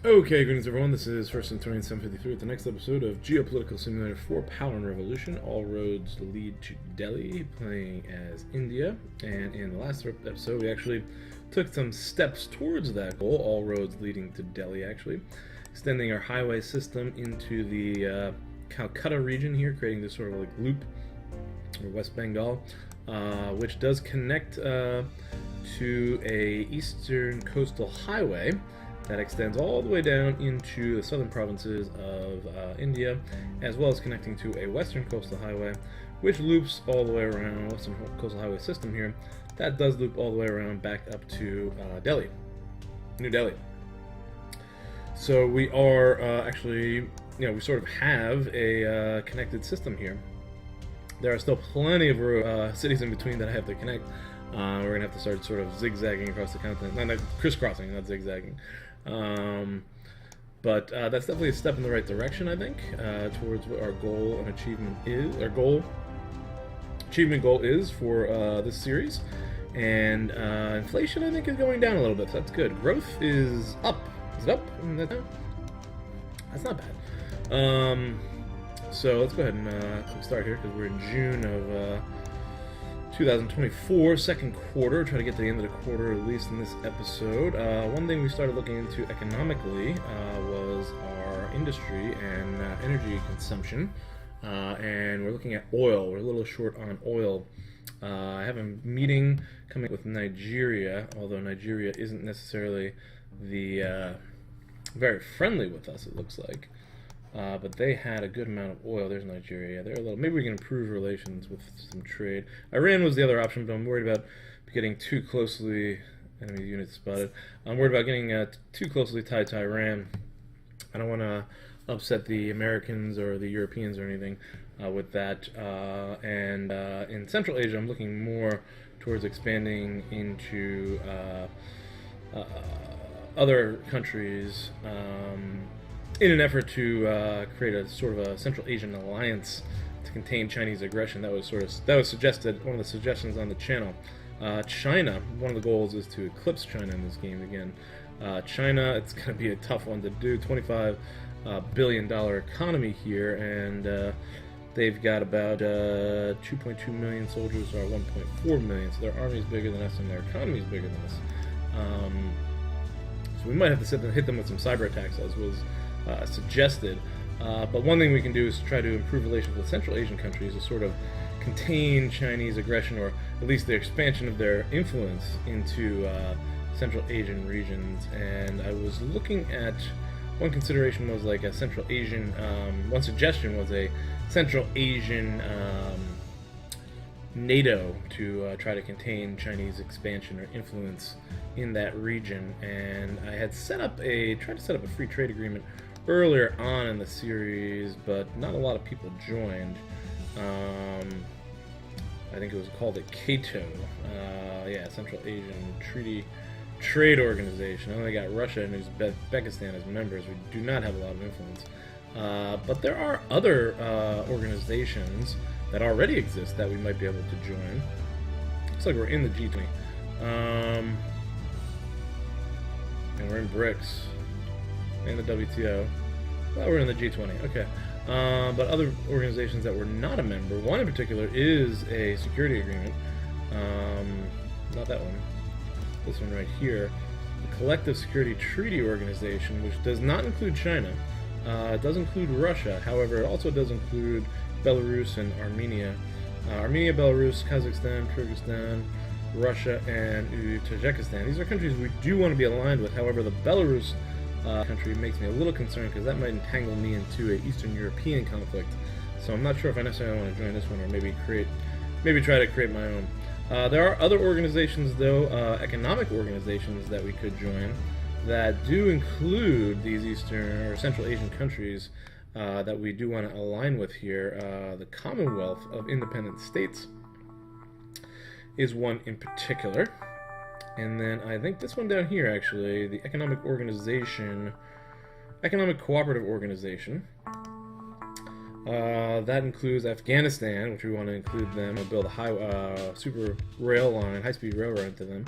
Okay, greetings everyone. This is First Centurion 753 with the next episode of Geopolitical Simulator 4 Power and Revolution. All roads lead to Delhi, playing as India. And in the last episode, we actually took some steps towards that goal, all roads leading to Delhi actually. Extending our highway system into the Calcutta region here, creating this sort of like loop, or West Bengal, which does connect to a eastern coastal highway that extends all the way down into the southern provinces of India, as well as connecting to a western coastal highway, which loops all the way around, western coastal highway system here, that does loop all the way around back up to Delhi, New Delhi. So we are actually, we sort of have a connected system here. There are still plenty of cities in between that I have to connect. We're going to have to start sort of zigzagging across the continent. Not crisscrossing, not zigzagging. But that's definitely a step in the right direction, I think, towards what our goal and achievement is. Our achievement goal is for this series. And inflation, I think, is going down a little bit, so that's good. Growth is up. Is it up? That's not bad. So let's go ahead and start here, because we're in June of 2024, second quarter. Try to get to the end of the quarter, at least in this episode. One thing we started looking into economically was our industry and energy consumption. And we're looking at oil. We're a little short on oil. I have a meeting coming with Nigeria, although Nigeria isn't necessarily the very friendly with us, it looks like. But they had a good amount of oil. There's Nigeria. They're a little. Maybe we can improve relations with some trade. Iran was the other option, but I'm worried about getting too closely. Enemy units spotted. I'm worried about getting too closely tied to Iran. I don't want to upset the Americans or the Europeans or anything with that. And in Central Asia, I'm looking more towards expanding into other countries. In an effort to create a sort of a Central Asian alliance to contain Chinese aggression. That was suggested, one of the suggestions on the channel. China, one of the goals is to eclipse China in this game again. China, it's going to be a tough one to do. $25 billion economy here, and they've got about 2.2 million soldiers, or 1.4 million. So their army is bigger than us, and their economy is bigger than us. So we might have to hit them with some cyber attacks, as was suggested. But one thing we can do is try to improve relations with Central Asian countries to sort of contain Chinese aggression, or at least the expansion of their influence into Central Asian regions. And I was looking at, one consideration was like a Central Asian, one suggestion was a Central Asian NATO to try to contain Chinese expansion or influence in that region. And I had tried to set up a free trade agreement earlier on in the series, but not a lot of people joined. I think it was called a CATO, Central Asian Trade Organization. I only got Russia and Uzbekistan as members. We do not have a lot of influence. But there are other organizations that already exist that we might be able to join. Looks like we're in the G20. And we're in BRICS. And the WTO. Well, we're in the G20. Okay. But other organizations that we're not a member, one in particular is a security agreement. Not that one. This one right here. The Collective Security Treaty Organization, which does not include China. It does include Russia. However, it also does include Belarus and Armenia. Armenia, Belarus, Kazakhstan, Kyrgyzstan, Russia, and Tajikistan. These are countries we do want to be aligned with. However, the Belarus country makes me a little concerned, because that might entangle me into an Eastern European conflict. So I'm not sure if I necessarily want to join this one, or maybe try to create my own. There are other organizations, though, economic organizations that we could join that do include these Eastern or Central Asian countries that we do want to align with here. The Commonwealth of Independent States is one in particular. And then I think this one down here, actually, the Economic Cooperative Organization. That includes Afghanistan, which we want to include them. We'll build a super rail line, high-speed rail line to them.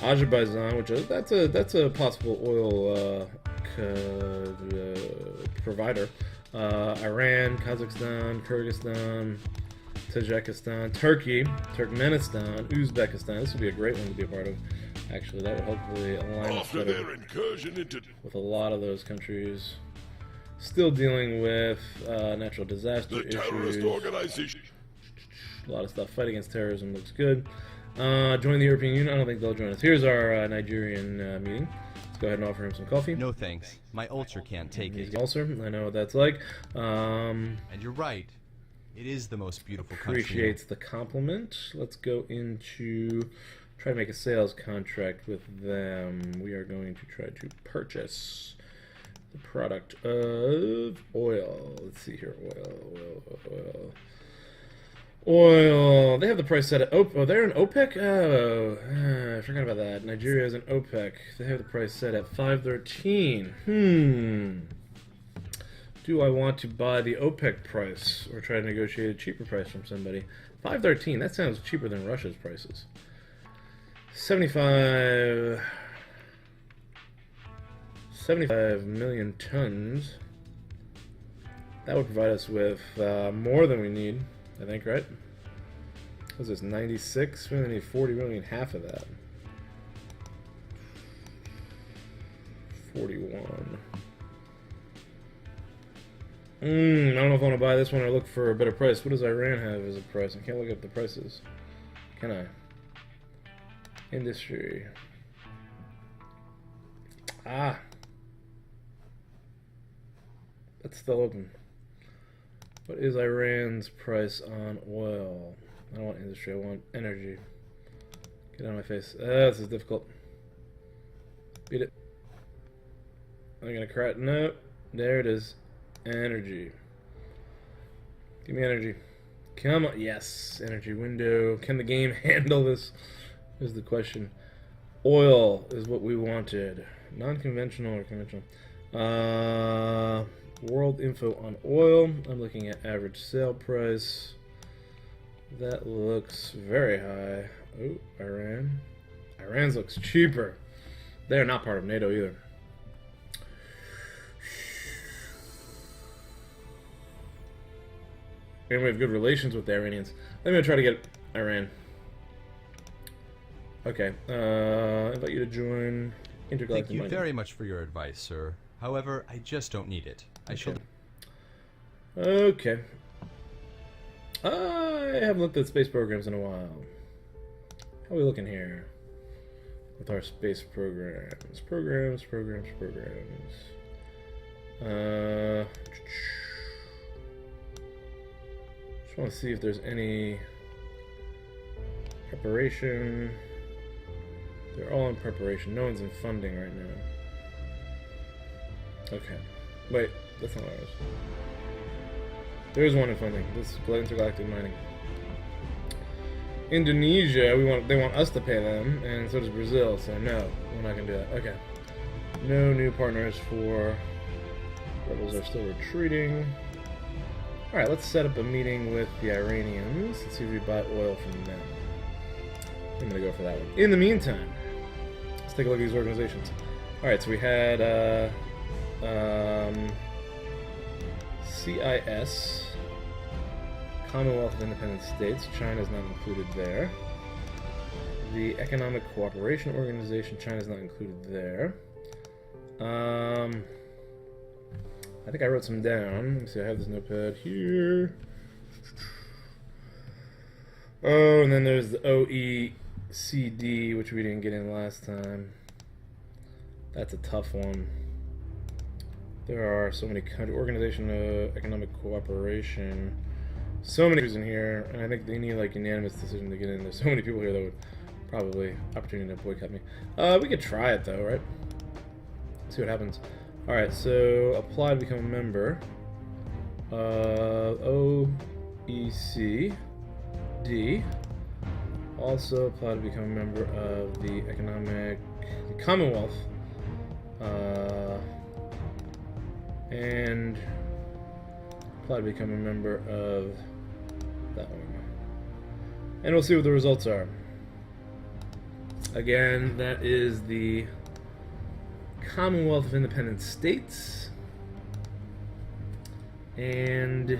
Azerbaijan, which is, that's a possible oil provider. Iran, Kazakhstan, Kyrgyzstan, Tajikistan, Turkey, Turkmenistan, Uzbekistan. This would be a great one to be a part of. Actually, that would hopefully align us better with a lot of those countries. Still dealing with natural disaster issues. A lot of stuff. Fight against terrorism looks good. Join the European Union. I don't think they'll join us. Here's our Nigerian meeting. Let's go ahead and offer him some coffee. No thanks. My ulcer can't take it. Ulcer. I know what that's like. And you're right. It is the most beautiful country. Appreciates the compliment. Let's go into try to make a sales contract with them. We are going to try to purchase the product of oil. Let's see here. Oil. They have the price set at OPEC. Oh, they're an OPEC? Oh, I forgot about that. Nigeria is an OPEC. They have the price set at 513. Do I want to buy the OPEC price or try to negotiate a cheaper price from somebody? 513. That sounds cheaper than Russia's prices. 75 million tons. That would provide us with more than we need, I think, right? What's this, 96? We only need 40, we only need half of that. 41. I don't know if I want to buy this one or look for a better price. What does Iran have as a price? I can't look up the prices. Can I? Industry. Ah. That's still open. What is Iran's price on oil? I don't want industry, I want energy. Get out of my face. This is difficult. Beat it. I'm gonna cry. No. There it is. Energy. Give me energy. Come on. Yes. Energy window. Can the game handle this? Is the question. Oil is what we wanted. Non-conventional or conventional. World info on oil. I'm looking at average sale price. That looks very high. Oh, Iran. Iran's looks cheaper. They're not part of NATO either. And we have good relations with the Iranians. Let me try to get Iran. Okay. Invite you to join Intergalactic Thank you very much for your advice, sir. However, I just don't need it. I shall. Okay. I haven't looked at space programs in a while. How are we looking here? With our space programs. Programs. Just want to see if there's any preparation. They're all in preparation. No one's in funding right now. Okay. Wait, that's not ours. There is one in funding. This is Intergalactic Mining. Indonesia, they want us to pay them, and so does Brazil, so no, we're not gonna do that. Okay. No new partners for rebels are still retreating. Alright, let's set up a meeting with the Iranians. Let's see if we buy oil from them. I'm gonna go for that one. In the meantime, let's take a look at these organizations. Alright, so we had CIS, Commonwealth of Independent States. China's not included there. The Economic Cooperation Organization. China's not included there. I think I wrote some down. Let me see, I have this notepad here. Oh, and then there's the OECD, which we didn't get in last time. That's a tough one. There are so many countries. Organization of Economic Cooperation. So many countries in here, and I think they need like unanimous decision to get in. There's so many people here that would probably opportunity to boycott me. We could try it though, right? See what happens. All right, so apply to become a member. OECD. Also apply to become a member of the Commonwealth. And apply to become a member of that one. And we'll see what the results are. Again, that is the Commonwealth of Independent States, and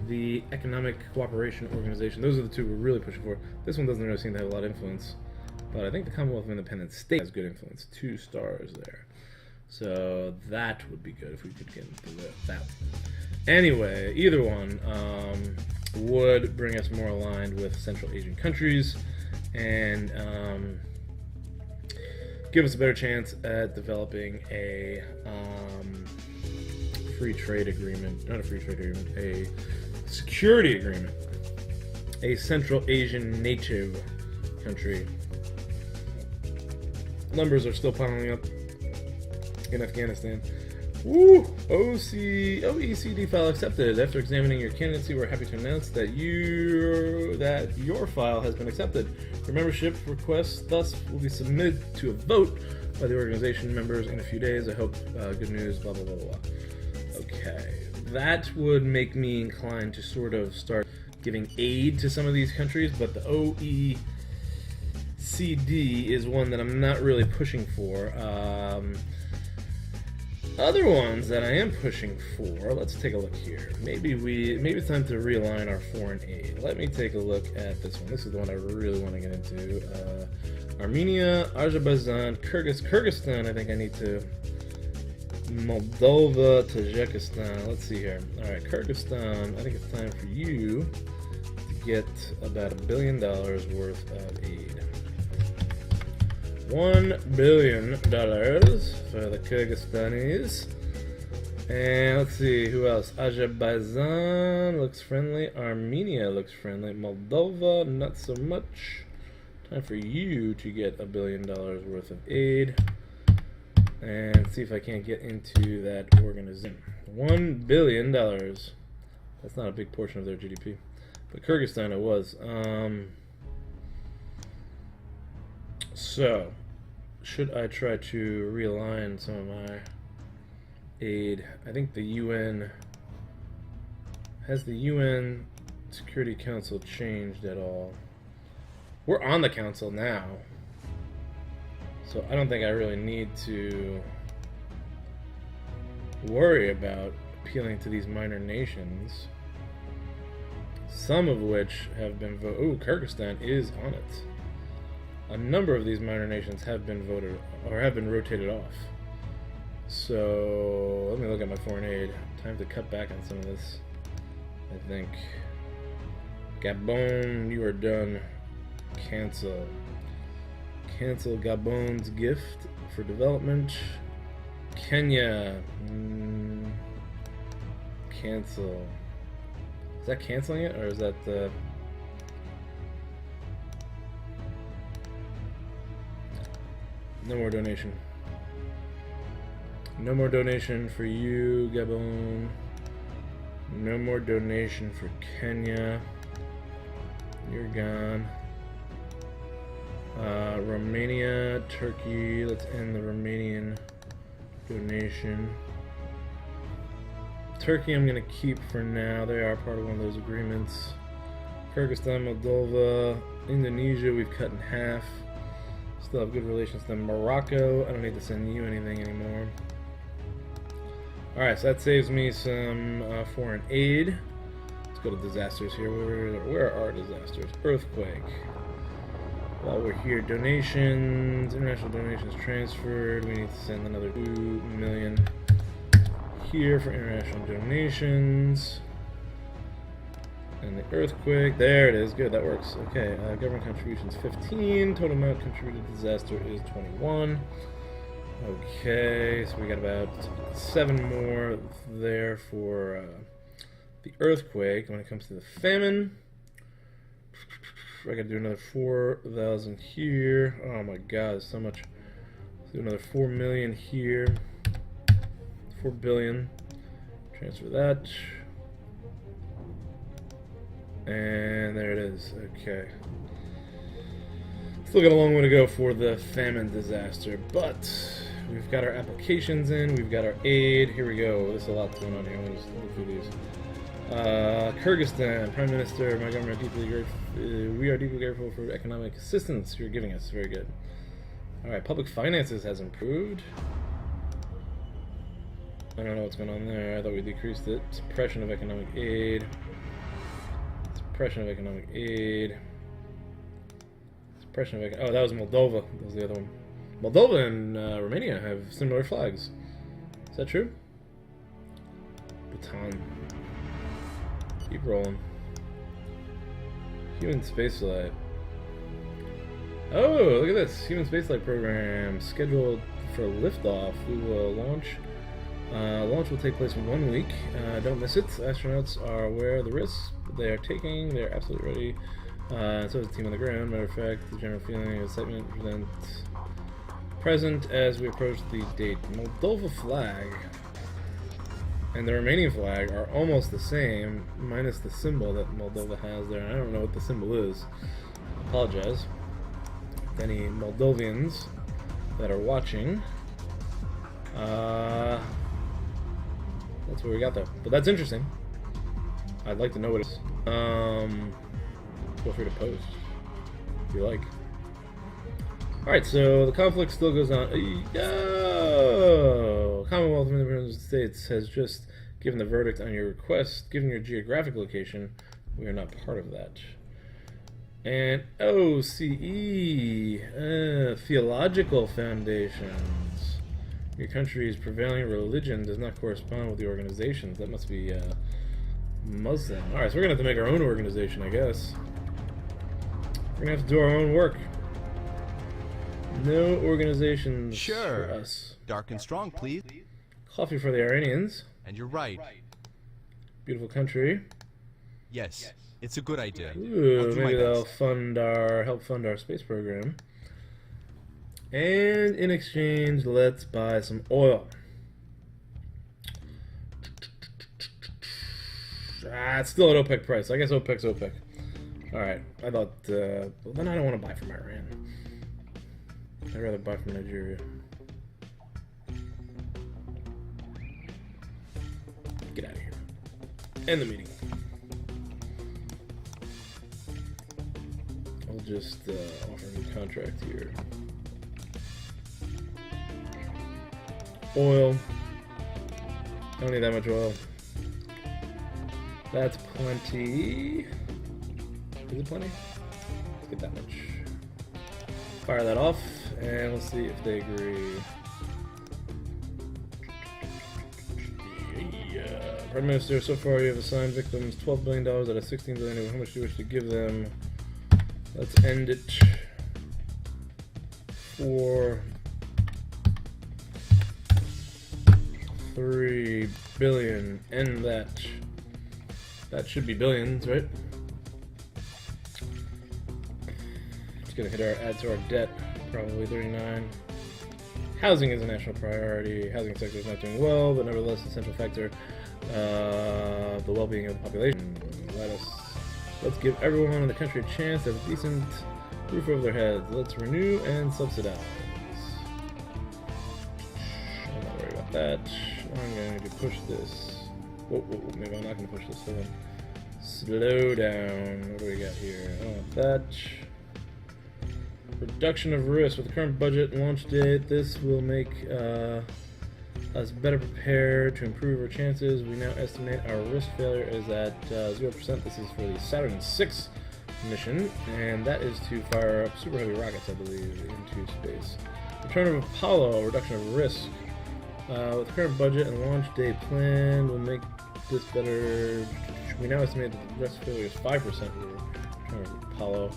the Economic Cooperation Organization. Those are the two we're really pushing for. This one doesn't really seem to have a lot of influence, but I think the Commonwealth of Independent States has good influence. 2 stars there. So that would be good if we could get into that. Anyway, either one would bring us more aligned with Central Asian countries and give us a better chance at developing a free trade agreement, not a free trade agreement, a security agreement, a Central Asian native country. Numbers are still piling up in Afghanistan. Woo! OECD file accepted. After examining your candidacy, we're happy to announce that your file has been accepted. Your membership request thus will be submitted to a vote by the organization members in a few days. I hope good news, blah, blah, blah, blah. Okay. That would make me inclined to sort of start giving aid to some of these countries, but the OECD is one that I'm not really pushing for. Other ones that I am pushing for, let's take a look here. Maybe it's time to realign our foreign aid. Let me take a look at this one. This is the one I really want to get into. Armenia, Azerbaijan, Kyrgyzstan. I think I need to. Moldova, Tajikistan. Let's see here. All right, Kyrgyzstan. I think it's time for you to get about $1 billion worth of aid. $1 billion for the Kyrgyzstanis. And let's see, who else? Azerbaijan looks friendly. Armenia looks friendly. Moldova, not so much. Time for you to get $1 billion worth of aid. And see if I can't get into that organization. $1 billion. That's not a big portion of their GDP. But Kyrgyzstan it was. So, should I try to realign some of my aid? I think the UN... Has the UN Security Council changed at all? We're on the council now. So I don't think I really need to worry about appealing to these minor nations. Some of which have been voted... Ooh, Kyrgyzstan is on it. A number of these minor nations have been voted or have been rotated off. So let me look at my foreign aid. Time to cut back on some of this. I think Gabon, you are done. Cancel. Cancel Gabon's gift for development. Kenya. Cancel. Is that canceling it or is that the... No more donation. No more donation for you, Gabon. No more donation for Kenya. You're gone. Romania, Turkey. Let's end the Romanian donation. Turkey I'm going to keep for now. They are part of one of those agreements. Kyrgyzstan, Moldova, Indonesia we've cut in half. Still have good relations to Morocco. I don't need to send you anything anymore. Alright, so that saves me some foreign aid. Let's go to disasters here. Where are disasters? Earthquake. While we're here, donations, international donations transferred. We need to send another 2 million here for international donations. And the earthquake, there it is. Good, that works. Okay, government contributions 15. Total amount contributed to disaster is 21. Okay, so we got about 7 more there for the earthquake. When it comes to the famine, I gotta do another 4,000 here. Oh my god, so much. Let's do another 4 million here. 4 billion. Transfer that. And there it is. Okay. Still got a long way to go for the famine disaster, but we've got our applications in, we've got our aid. Here we go. There's a lot going on here. Let me just look through these. Kyrgyzstan, Prime Minister, my government deeply grateful. We are deeply grateful for economic assistance you're giving us. Very good. Alright, public finances has improved. I don't know what's going on there. I thought we decreased it. Suppression of economic aid. Suppression of economic aid. Suppression of oh, that was Moldova. That was the other one. Moldova and Romania have similar flags. Is that true? Bhutan. Keep rolling. Human spaceflight. Oh, look at this. Human spaceflight program scheduled for liftoff. We will launch. Launch will take place in 1 week. Don't miss it. Astronauts are aware of the risks they are taking. They're absolutely ready. So is the team on the ground. Matter of fact, the general feeling of excitement present as we approach the date. Moldova flag and the Romanian flag are almost the same, minus the symbol that Moldova has there. I don't know what the symbol is. I apologize. Any Moldovians that are watching. That's what we got though. But that's interesting. I'd like to know what it is. Feel free to post if you like. Alright, so the conflict still goes on. Oh! Commonwealth of Independent States has just given the verdict on your request. Given your geographic location, we are not part of that. And OCE, theological foundations. Your country's prevailing religion does not correspond with the organizations. That must be Muslim. Alright, so we're going to have to make our own organization, I guess. We're going to have to do our own work. No organizations for us. Dark and strong, please. Coffee for the Iranians. And you're right. Beautiful country. Yes, it's a good idea. Ooh, maybe they'll help fund our space program. And in exchange, let's buy some oil. It's still at OPEC price. I guess OPEC's OPEC. Alright, I thought, well, then I don't want to buy from Iran. I'd rather buy from Nigeria. Get out of here. End the meeting. I'll just offer a new contract here. Oil. I don't need that much oil. That's plenty. Is it plenty? Let's get that much. Fire that off, and let's see if they agree. Yeah. Prime Minister, so far you have assigned victims $12 billion out of $16 billion. How much do you wish to give them? Let's end it for $3 billion. End that. That should be billions, right? It's gonna hit our add to our debt, probably 39. Housing is a national priority. Housing sector is not doing well, but nevertheless a central factor. The well-being of the population. Let's give everyone in the country a chance to have a decent roof over their heads. Let's renew and subsidize. I'm not worried about that. I'm going to push this. Whoa, maybe I'm not going to push this. Hold on. Slow down. What do we got here? Oh, that. Reduction of risk. With the current budget and launch date, this will make us better prepared to improve our chances. We now estimate our risk failure is at 0%. This is for the Saturn VI mission, and that is to fire up super heavy rockets, I believe, into space. Return of Apollo, reduction of risk. With the current budget and launch date planned, we'll make this better. We now estimate that the risk failure is 5% for Return of Apollo.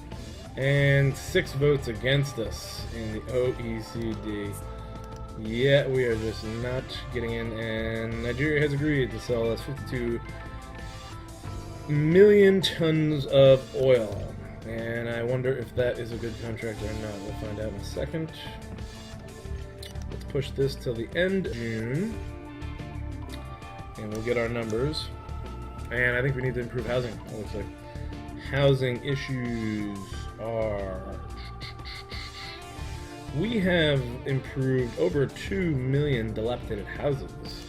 And 6 votes against us in the OECD. Yeah, we are just not getting in, and Nigeria has agreed to sell us 52 million tons of oil. And I wonder if that is a good contract or not. We'll find out in a second. Let's push this till the end of June, and we'll get our numbers. And I think we need to improve housing, it looks like. Housing issues are... We have improved over 2 million dilapidated houses.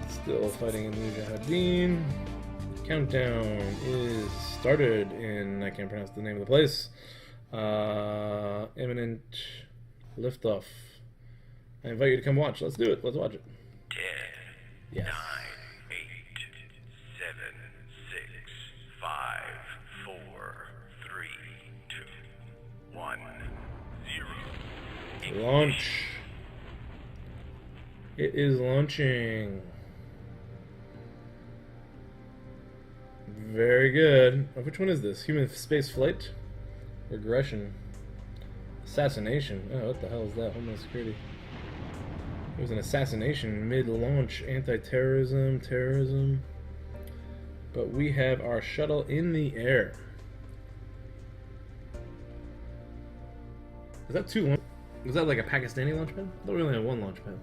Still fighting in Mujahideen. Countdown is started in, I can't pronounce the name of the place. Imminent liftoff. I invite you to come watch. Let's do it. Let's watch it. 10, Yes. 9, 8, 7, 6, 5, 4, 3, 2, 1, 0. Launch. It is launching. Very good. Oh, which one is this? Human space flight? Regression. Assassination. Oh, what the hell is that? Homeland Security. It was an assassination mid-launch. Anti-terrorism, terrorism. But we have our shuttle in the air. Is that two launch? Was that like a Pakistani launch pad? I thought we only had one launch pad.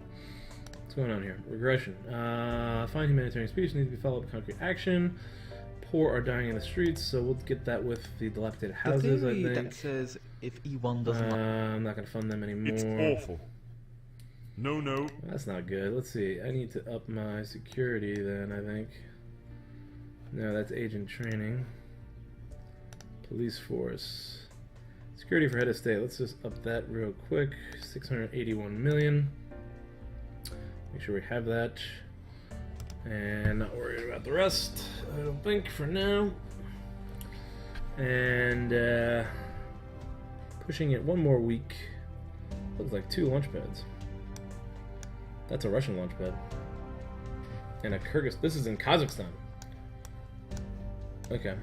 What's going on here? Regression. Find humanitarian speech needs to be followed with concrete action. Poor are dying in the streets, so we'll get that with the dilapidated houses, I think. That says if E1 doesn't. I'm not going to fund them anymore. It's awful. No. That's not good. Let's see. I need to up my security then, I think. No, that's agent training. Police force. Security for head of state. Let's just up that real quick. 681 million. Make sure we have that. And not worried about the rest, I don't think, for now. And pushing it one more week. Looks like 2 launch pads. That's a Russian launch pad. And a Kyrgyz. This is in Kazakhstan. Okay.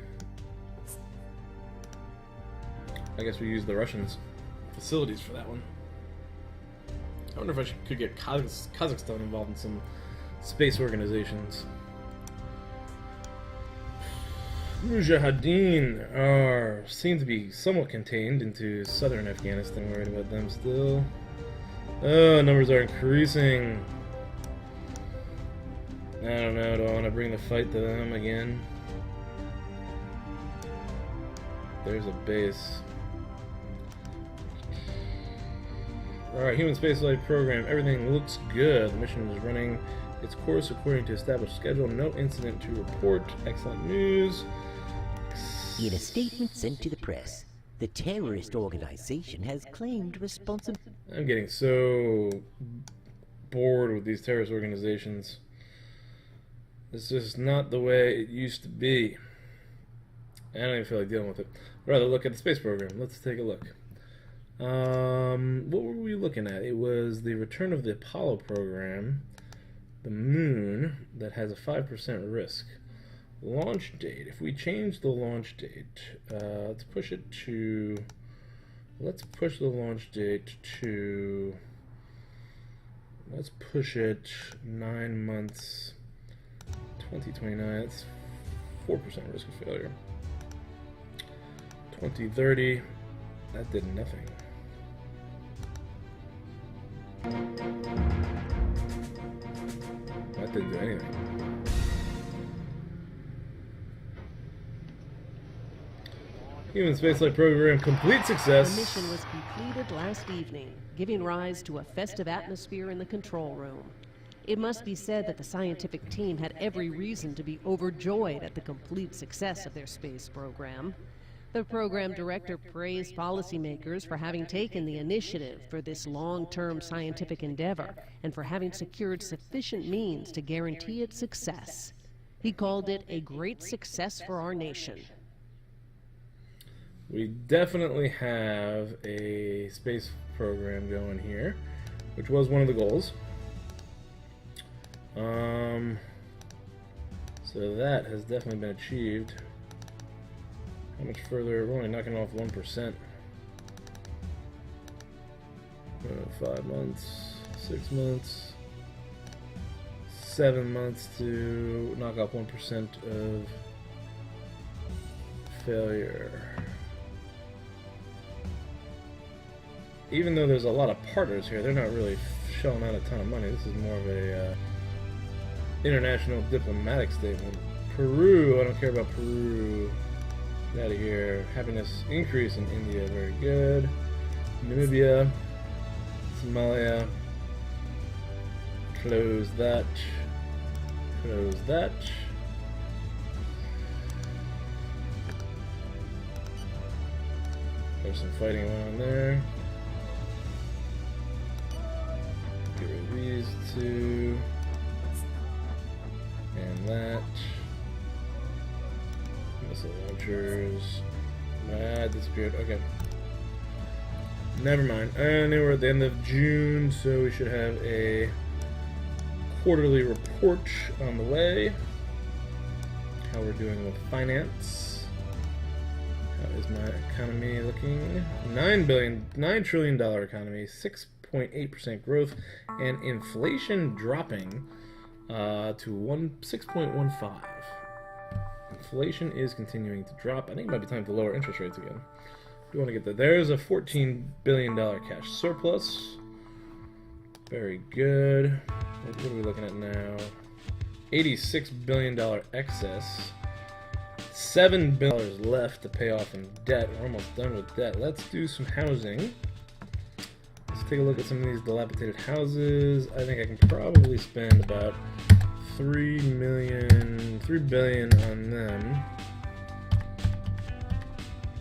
I guess we use the Russians' facilities for that one. I wonder if I could get Kazakhstan involved in some space organizations. Mujahideen seem to be somewhat contained into southern Afghanistan. Worried about them still. Oh, numbers are increasing. I don't know. Do I want to bring the fight to them again? There's a base. Alright, human spaceflight program. Everything looks good. The mission is running its course according to established schedule. No incident to report. Excellent news. In a statement sent to the press, the terrorist organization has claimed responsibility. I'm getting so bored with these terrorist organizations. It's just not the way it used to be. I don't even feel like dealing with it. I'd rather look at the space program. Let's take a look. What were we looking at? It was the return of the Apollo program, the moon, that has a 5% risk. Launch date. If we change the launch date, let's push it to. Let's push the launch date to. Let's push it 9 months. 2029. That's 4% risk of failure. 2030. That did nothing. That didn't do anything. Human spaceflight program complete success. The mission was completed last evening, giving rise to a festive atmosphere in the control room. It must be said that the scientific team had every reason to be overjoyed at the complete success of their space program. The program director praised policymakers for having taken the initiative for this long-term scientific endeavor and for having secured sufficient means to guarantee its success. He called it a great success for our nation. We definitely have a space program going here, which was one of the goals. So that has definitely been achieved. How much further? We're only knocking off 1%. 5 months, 6 months, 7 months to knock off 1% of failure. Even though there's a lot of partners here, they're not really shelling out a ton of money. This is more of a international diplomatic statement. Peru, I don't care about Peru. Get out of here. Happiness increase in India, very good. Namibia, Somalia. Close that. Close that. There's some fighting going on there. Get rid of these two. And that. Missile launchers. That disappeared. Okay. Never mind. And then we're at the end of June, so we should have a quarterly report on the way. How we're doing with finance. How is my economy looking? $9 trillion economy, 6.8% growth, and inflation dropping to 6.15. Inflation is continuing to drop. I think it might be time to lower interest rates again. We want to get that. There's a $14 billion cash surplus. Very good. What are we looking at now? $86 billion excess. $7 billion left to pay off in debt. We're almost done with debt. Let's do some housing. Let's take a look at some of these dilapidated houses. I think I can probably spend about $3 billion on them.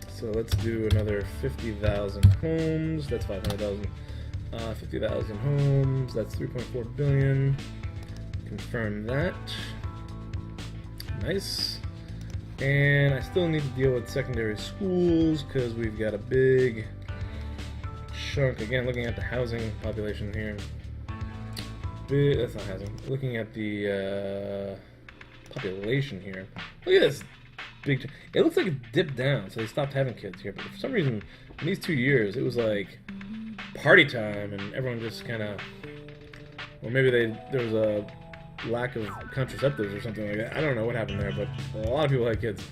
So let's do another 50,000 homes. That's 500,000. 50,000 homes. That's 3.4 billion. Confirm that. Nice. And I still need to deal with secondary schools because we've got a big chunk. Again, looking at the housing population here. That's not housing. Looking at the population here. Look at this big. It looks like it dipped down, so they stopped having kids here. But for some reason, in these 2 years, it was like party time, and everyone just kind of, or maybe there was a lack of contraceptives or something like that. I don't know what happened there, but a lot of people had kids.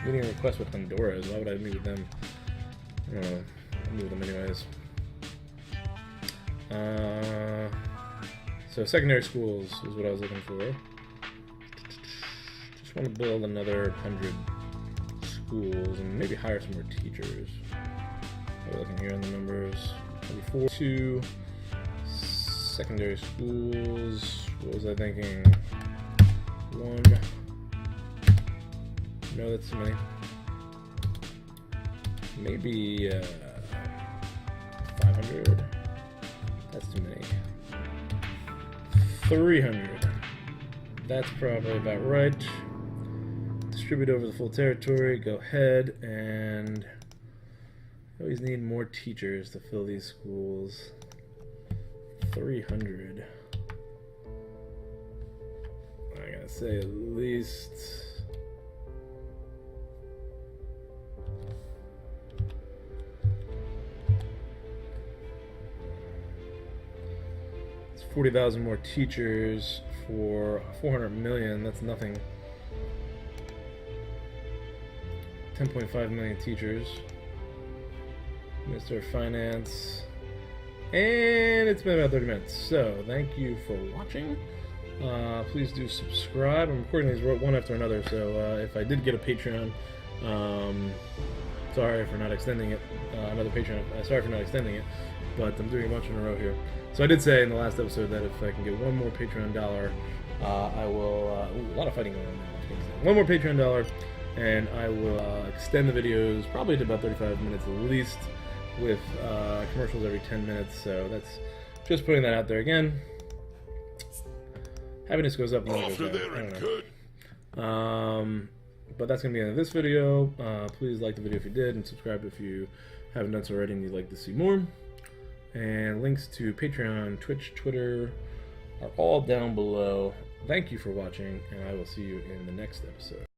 Meeting a request with Honduras. Why would I meet with them? I don't know. I'll meet with them anyways. So secondary schools is what I was looking for. Just want to build another 100 schools and maybe hire some more teachers. We're looking here on the numbers. Maybe 2 secondary schools. What was I thinking? 1. No, that's too many. Maybe 500. That's too many. 300. That's probably about right. Distribute over the full territory. Go ahead and always need more teachers to fill these schools. 300. I gotta say at least. It's 40,000 more teachers for 400 million. That's nothing. 10.5 million teachers. Minister of Finance. And it's been about 30 minutes. So, thank you for watching. Please do subscribe. I'm recording these one after another, so if I did get a Patreon, sorry for not extending it. Another Patreon, sorry for not extending it, but I'm doing a bunch in a row here. So I did say in the last episode that if I can get one more Patreon dollar, I will, a lot of fighting going on now. One more Patreon dollar, and I will extend the videos probably to about 35 minutes at least, with commercials every 10 minutes. So that's just putting that out there again. Happiness goes up and then it goes down. I don't know. But that's going to be the end of this video. Please like the video if you did, and subscribe if you haven't done so already and you'd like to see more. And links to Patreon, Twitch, Twitter are all down below. Thank you for watching, and I will see you in the next episode.